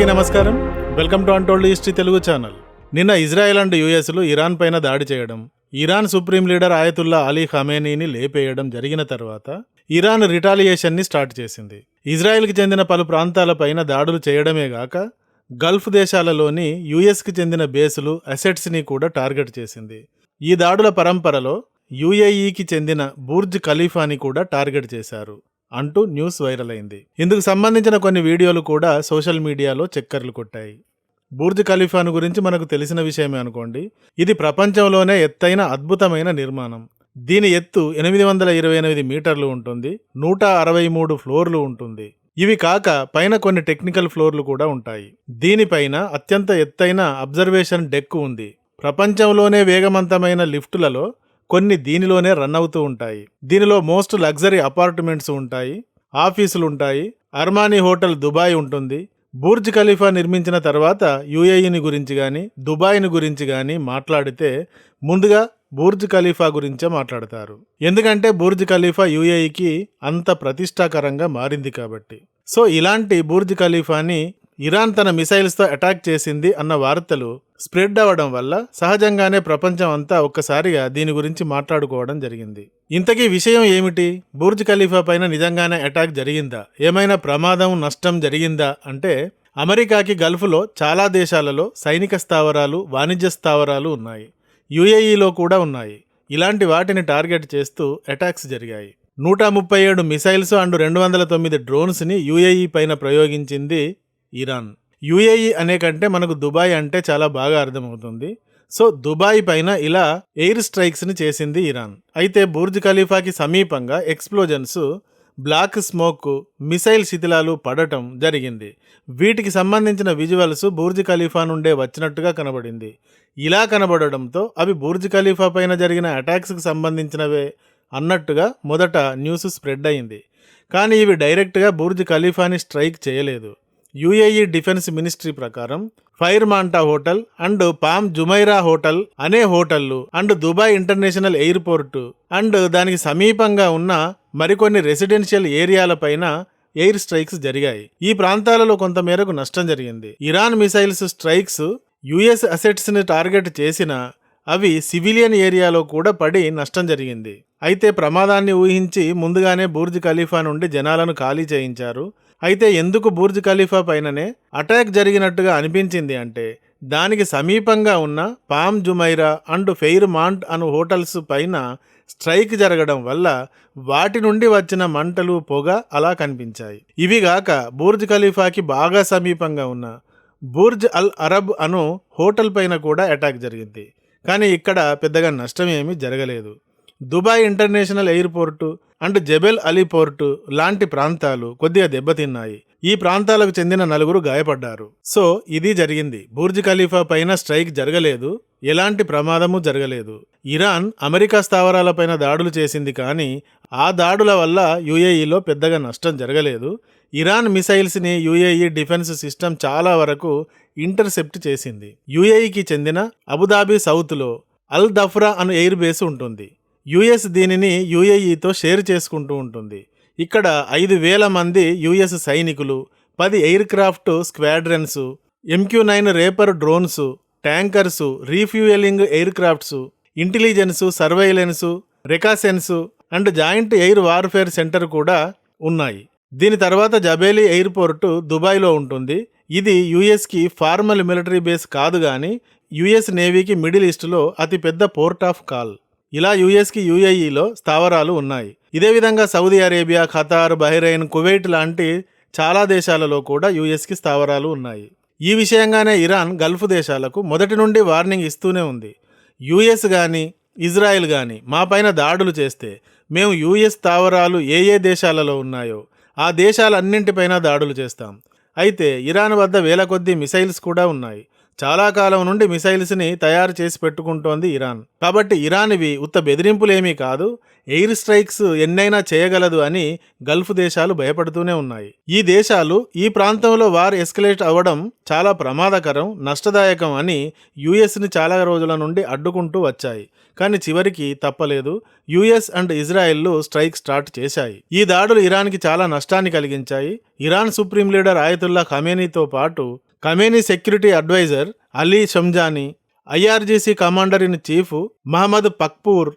అందరికీ నమస్కారం. Welcome to untold history Telugu channel. నిన్న ఇజ్రాయెల్ అండ్ యుఎస్లు ఇరాన్ పైన దాడి చేయడం, Iran supreme leader Ayatollah Ali ఖమేనీని లేపేయడం జరిగిన తర్వాత ఇరాన్ రిటాలియేషన్ని స్టార్ట్ చేసింది. ఇజ్రాయెల్కి చెందిన పలు ప్రాంతాలపైన దాడులు చేయడమే గాక గల్ఫ్ దేశాలలోని యుఎస్కి చెందిన బేసులు, అసెట్స్ని కూడా టార్గెట్ చేసింది. ఈ దాడుల పరంపరలో యుఏఈకి చెందిన బుర్జ్ ఖలీఫాని కూడా టార్గెట్ చేశారు అంటూ న్యూస్ వైరల్ అయింది. ఇందుకు సంబంధించిన కొన్ని వీడియోలు కూడా సోషల్ మీడియాలో చక్కర్లు కొట్టాయి. బుర్జ్ ఖలీఫాను గురించి మనకు తెలిసిన విషయమే అనుకోండి. ఇది ప్రపంచంలోనే ఎత్తైన అద్భుతమైన నిర్మాణం. దీని ఎత్తు 828 మీటర్లు ఉంటుంది. 163 ఫ్లోర్లు ఉంటుంది. ఇవి కాక పైన కొన్ని టెక్నికల్ ఫ్లోర్లు కూడా ఉంటాయి. దీనిపైన అత్యంత ఎత్తైన అబ్జర్వేషన్ డెక్ ఉంది. ప్రపంచంలోనే వేగవంతమైన లిఫ్టులలో కొన్ని దీనిలోనే రన్ అవుతూ ఉంటాయి. దీనిలో మోస్ట్ లగ్జరీ అపార్ట్మెంట్స్ ఉంటాయి, ఆఫీసులు ఉంటాయి, అర్మానీ హోటల్ దుబాయ్ ఉంటుంది. బుర్జ్ ఖలీఫా నిర్మించిన తర్వాత యుఏఈని గురించి కానీ దుబాయ్ని గురించి కానీ మాట్లాడితే ముందుగా బుర్జ్ ఖలీఫా గురించే మాట్లాడతారు. ఎందుకంటే బుర్జ్ ఖలీఫా యుఏఈకి అంత ప్రతిష్టాకరంగా మారింది కాబట్టి. సో ఇలాంటి బుర్జ్ ఖలీఫాని ఇరాన్ తన మిసైల్స్తో అటాక్ చేసింది అన్న వార్తలు స్ప్రెడ్ అవ్వడం వల్ల సహజంగానే ప్రపంచం అంతా ఒక్కసారిగా దీని గురించి మాట్లాడుకోవడం జరిగింది. ఇంతకీ విషయం ఏమిటి? బుర్జ్ ఖలీఫా పైన నిజంగానే అటాక్ జరిగిందా? ఏమైనా ప్రమాదం, నష్టం జరిగిందా అంటే అమెరికాకి గల్ఫ్లో చాలా దేశాలలో సైనిక స్థావరాలు, వాణిజ్య స్థావరాలు ఉన్నాయి. యుఏఈలో కూడా ఉన్నాయి. ఇలాంటి వాటిని టార్గెట్ చేస్తూ అటాక్స్ జరిగాయి. 137 మిసైల్స్ అండ్ 209 డ్రోన్స్ని యుఏఈ పైన ప్రయోగించింది ఇరాన్. యుఏఈ అనే కంటే మనకు దుబాయ్ అంటే చాలా బాగా అర్థమవుతుంది. సో దుబాయ్ పైన ఇలా ఎయిర్ స్ట్రైక్స్ని చేసింది ఇరాన్. అయితే బుర్జ్ ఖలీఫాకి సమీపంగా ఎక్స్ప్లోజన్స్, బ్లాక్ స్మోక్, మిసైల్ శిథిలాలు పడటం జరిగింది. వీటికి సంబంధించిన విజువల్స్ బుర్జ్ ఖలీఫా నుండే వచ్చినట్టుగా కనబడింది. ఇలా కనబడడంతో అవి బుర్జ్ ఖలీఫా పైన జరిగిన అటాక్స్కి సంబంధించినవే అన్నట్టుగా మొదట న్యూస్ స్ప్రెడ్ అయింది. కానీ ఇవి డైరెక్ట్గా బుర్జ్ ఖలీఫాని స్ట్రైక్ చేయలేదు. యుఏఈ డిఫెన్స్ మినిస్ట్రీ ప్రకారం fire మాంటా hotel and palm Jumeirah hotel అనే హోటళ్లు and Dubai international airport and దానికి సమీపంగా ఉన్న మరికొన్ని రెసిడెన్షియల్ ఏరియాలపైన ఎయిర్ స్ట్రైక్స్ జరిగాయి. ఈ ప్రాంతాలలో కొంతమేరకు నష్టం జరిగింది. Iran missiles strikes US assets ని టార్గెట్ చేసినా అవి సివిలియన్ ఏరియాలో కూడా పడి నష్టం జరిగింది. అయితే ప్రమాదాన్ని ఊహించి ముందుగానే బుర్జ్ ఖలీఫా నుండి జనాలను ఖాళీ చేయించారు. అయితే ఎందుకు బుర్జ్ ఖలీఫా పైననే అటాక్ జరిగినట్టుగా అనిపించింది అంటే దానికి సమీపంగా ఉన్న palm Jumeirah and fair Monte Anu hotels పైన స్ట్రైక్ జరగడం వల్ల వాటి నుండి వచ్చిన మంటలు, పొగ అలా కనిపించాయి. ఇవిగాక బుర్జ్ ఖలీఫాకి బాగా సమీపంగా ఉన్న బుర్జ్ అల్ అరబ్ అను హోటల్ పైన కూడా అటాక్ జరిగింది. కానీ ఇక్కడ పెద్దగా నష్టం ఏమీ జరగలేదు. Dubai international airport and Jebel Ali port లాంటి ప్రాంతాలు కొద్దిగా దెబ్బతిన్నాయి. ఈ ప్రాంతాలకు చెందిన 4 గాయపడ్డారు. సో ఇది జరిగింది. బుర్జ్ ఖలీఫా పైన స్ట్రైక్ జరగలేదు, ఎలాంటి ప్రమాదము జరగలేదు. ఇరాన్ అమెరికా స్థావరాలపైన దాడులు చేసింది, కానీ ఆ దాడుల వల్ల యుఏఈలో పెద్దగా నష్టం జరగలేదు. ఇరాన్ మిసైల్స్ని యుఏఈ డిఫెన్స్ సిస్టమ్ చాలా వరకు ఇంటర్సెప్ట్ చేసింది. యుఏఈకి చెందిన అబుదాబి సౌత్లో అల్ దఫ్రా అను ఎయిర్ బేస్ ఉంటుంది. యుఎస్ దీనిని యుఏఈతో షేర్ చేసుకుంటూ ఉంటుంది. ఇక్కడ 5,000 మంది యుఎస్ సైనికులు, 10 aircraft squadrons, MQ-9 Reaper drones, tankers, refuelling aircrafts, intelligence, surveillance, reconnaissance and joint air warfare centre కూడా ఉన్నాయి. దీని తర్వాత జబేలి ఎయిర్పోర్టు దుబాయ్లో ఉంటుంది. ఇది యుఎస్కి ఫార్మల్ మిలిటరీ బేస్ కాదు, కానీ యుఎస్ నేవీకి మిడిల్ ఈస్ట్లో అతిపెద్ద పోర్ట్ ఆఫ్ కాల్. ఇలా యుఎస్కి యుఏఈలో స్థావరాలు ఉన్నాయి. ఇదే విధంగా Saudi Arabia, Qatar, Bahrain, Kuwait లాంటి చాలా దేశాలలో కూడా యుఎస్కి స్థావరాలు ఉన్నాయి. ఈ విషయంగానే ఇరాన్ గల్ఫ్ దేశాలకు మొదటి నుండి వార్నింగ్ ఇస్తూనే ఉంది. యుఎస్ కానీ ఇజ్రాయెల్ కానీ మా పైన దాడులు చేస్తే మేము యుఎస్ స్థావరాలు ఏ ఏ దేశాలలో ఉన్నాయో ఆ దేశాలన్నింటిపైన దాడులు చేస్తాం. అయితే ఇరాన్ వద్ద వేల కొద్దీ మిసైల్స్ కూడా ఉన్నాయి. చాలా కాలం నుండి మిసైల్స్ని తయారు చేసి పెట్టుకుంటోంది ఇరాన్. కాబట్టి ఇరాన్ ఇవి ఉత్త బెదిరింపులేమీ కాదు, ఎయిర్ స్ట్రైక్స్ ఎన్నైనా చేయగలదు అని గల్ఫ్ దేశాలు భయపడుతూనే ఉన్నాయి. ఈ దేశాలు ఈ ప్రాంతంలో వార్ ఎస్కలేట్ అవ్వడం చాలా ప్రమాదకరం, నష్టదాయకం అని యుఎస్ని చాలా రోజుల నుండి అడ్డుకుంటూ వచ్చాయి. కానీ చివరికి తప్పలేదు. యుఎస్ అండ్ ఇజ్రాయెల్లు స్ట్రైక్ స్టార్ట్ చేశాయి. ఈ దాడులు ఇరాన్కి చాలా నష్టాన్ని కలిగించాయి. ఇరాన్ సుప్రీం లీడర్ ఆయతుల్లా ఖమేనీతో పాటు Khamenei security adviser Ali Shamkhani, IRGC commander in chief Mohammad Pakpour,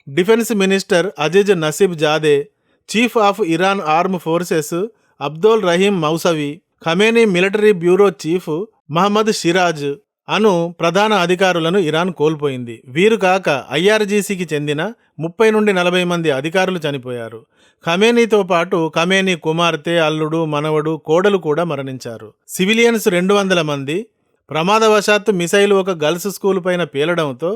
defence minister Aziz Nasib Zadeh, chief of Iran arm forces Abdul Rahim Mousavi, Khamenei military bureau chief Mohammad Shiraz అను ప్రధాన అధికారులను Iran కోల్పోయింది. వీరు కాక ఐఆర్జీసీకి చెందిన 30 నుండి 40 మంది అధికారులు చనిపోయారు. ఖమేనీతో పాటు ఖమేనీ కుమార్తె, అల్లుడు, మనవడు, కోడలు కూడా మరణించారు. సివిలియన్స్ 200 మంది. ప్రమాదవశాత్తు మిసైల్ ఒక గర్ల్స్ స్కూల్ పైన పేలడంతో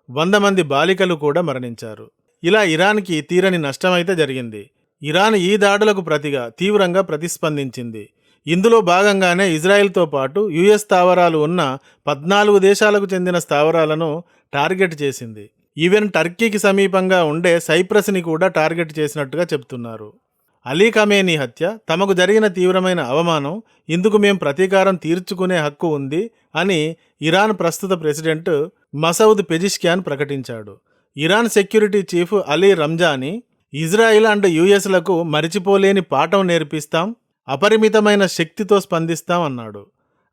100 మంది బాలికలు కూడా మరణించారు. ఇలా ఇరాన్కి తీరని నష్టమైతే జరిగింది. ఇరాన్ ఈ దాడులకు ప్రతిగా తీవ్రంగా ప్రతిస్పందించింది. ఇందులో భాగంగానే ఇజ్రాయెల్తో పాటు యుఎస్ స్థావరాలు ఉన్న 14 దేశాలకు చెందిన స్థావరాలను టార్గెట్ చేసింది. ఈవెన్ టర్కీకి సమీపంగా ఉండే సైప్రస్ని కూడా టార్గెట్ చేసినట్టుగా చెప్తున్నారు. అలీ ఖమేనీ హత్య తమకు జరిగిన తీవ్రమైన అవమానం, ఇందుకు మేం ప్రతీకారం తీర్చుకునే హక్కు ఉంది అని ఇరాన్ ప్రస్తుత ప్రెసిడెంట్ మసౌద్ పెజిష్కియాన్ ప్రకటించాడు. Iran security chief Ali Ranjani Israel and యుఎస్లకు మరిచిపోలేని పాఠం నేర్పిస్తాం, అపరిమితమైన శక్తితో స్పందిస్తాం అన్నాడు.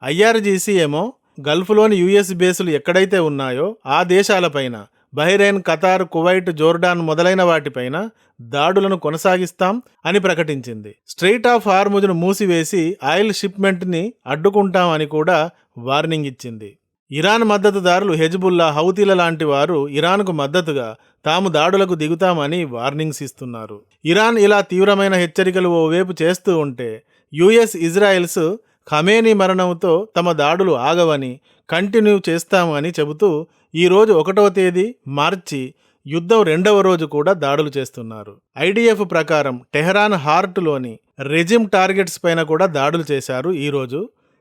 ఐఆర్జీసీ ఏమో గల్ఫ్లోని యుఎస్ బేసులు ఎక్కడైతే ఉన్నాయో ఆ దేశాలపైన బహ్రెయిన్, ఖతార్, కువైట్, జోర్డాన్ మొదలైన వాటిపైన దాడులను కొనసాగిస్తాం అని ప్రకటించింది. స్ట్రెయిట్ ఆఫ్ హార్ముజ్ను మూసివేసి ఆయిల్ షిప్మెంట్ని అడ్డుకుంటాం అని కూడా వార్నింగ్ ఇచ్చింది. ఇరాన్ మద్దతుదారులు హెజ్బుల్లా, హౌతీల లాంటి వారు ఇరాన్కు మద్దతుగా తాము దాడులకు దిగుతామని వార్నింగ్స్ ఇస్తున్నారు. ఇరాన్ ఇలా తీవ్రమైన హెచ్చరికలు ఓవైపు చేస్తూ ఉంటే యుఎస్, ఇజ్రాయెల్స్ ఖమేనీ మరణంతో తమ దాడులు ఆగవని, కంటిన్యూ చేస్తాము అని చెబుతూ ఈరోజు 1వ తేదీ మార్చి యుద్ధం 2వ రోజు కూడా దాడులు చేస్తున్నారు. ఐడిఎఫ్ ప్రకారం టెహరాన్ హార్ట్లోని రెజిమ్ టార్గెట్స్ పైన కూడా దాడులు చేశారు. ఈరోజు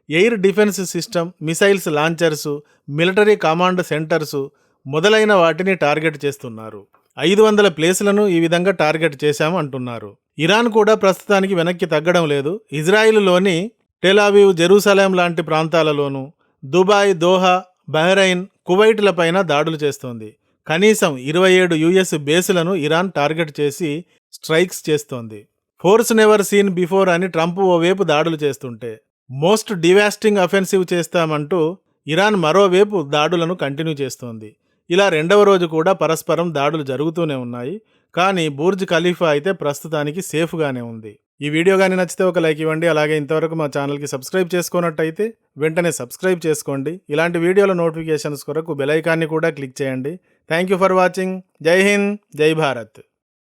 air defence system, missiles launchers, military command centres మొదలైన వాటిని టార్గెట్ చేస్తున్నారు. 500 ప్లేసులను ఈ విధంగా టార్గెట్ చేశాము అంటున్నారు. ఇరాన్ కూడా ప్రస్తుతానికి వెనక్కి తగ్గడం లేదు. ఇజ్రాయిల్లోని టెలావివ్, జెరూసలేం లాంటి ప్రాంతాలలోనూ, దుబాయ్, దోహా, బహ్రెయిన్, కువైట్లపైన దాడులు చేస్తోంది. కనీసం 27 యుఎస్ బేసులను ఇరాన్ టార్గెట్ చేసి స్ట్రైక్స్ చేస్తోంది. ఫోర్స్ నెవర్ సీన్ బిఫోర్ అని ట్రంప్ ఓవైపు దాడులు చేస్తుంటే మోస్ట్ డివాస్టింగ్ అఫెన్సివ్ చేస్తామంటూ ఇరాన్ మరోవైపు దాడులను కంటిన్యూ చేస్తోంది. ఇలా 2వ రోజు కూడా పరస్పరం దాడులు జరుగుతూనే ఉన్నాయి. కానీ బుర్జ్ ఖలీఫా అయితే ప్రస్తుతానికి సేఫ్గానే ఉంది. ఈ వీడియో కానీ నచ్చితే ఒక లైక్ ఇవ్వండి. అలాగే ఇంతవరకు మా ఛానల్కి సబ్స్క్రైబ్ చేసుకున్నట్టయితే వెంటనే సబ్స్క్రైబ్ చేసుకోండి. ఇలాంటి వీడియోల నోటిఫికేషన్స్ కొరకు బెల్ ఐకాన్ని కూడా క్లిక్ చేయండి. Thank you for watching. జై హింద్, జై భారత్.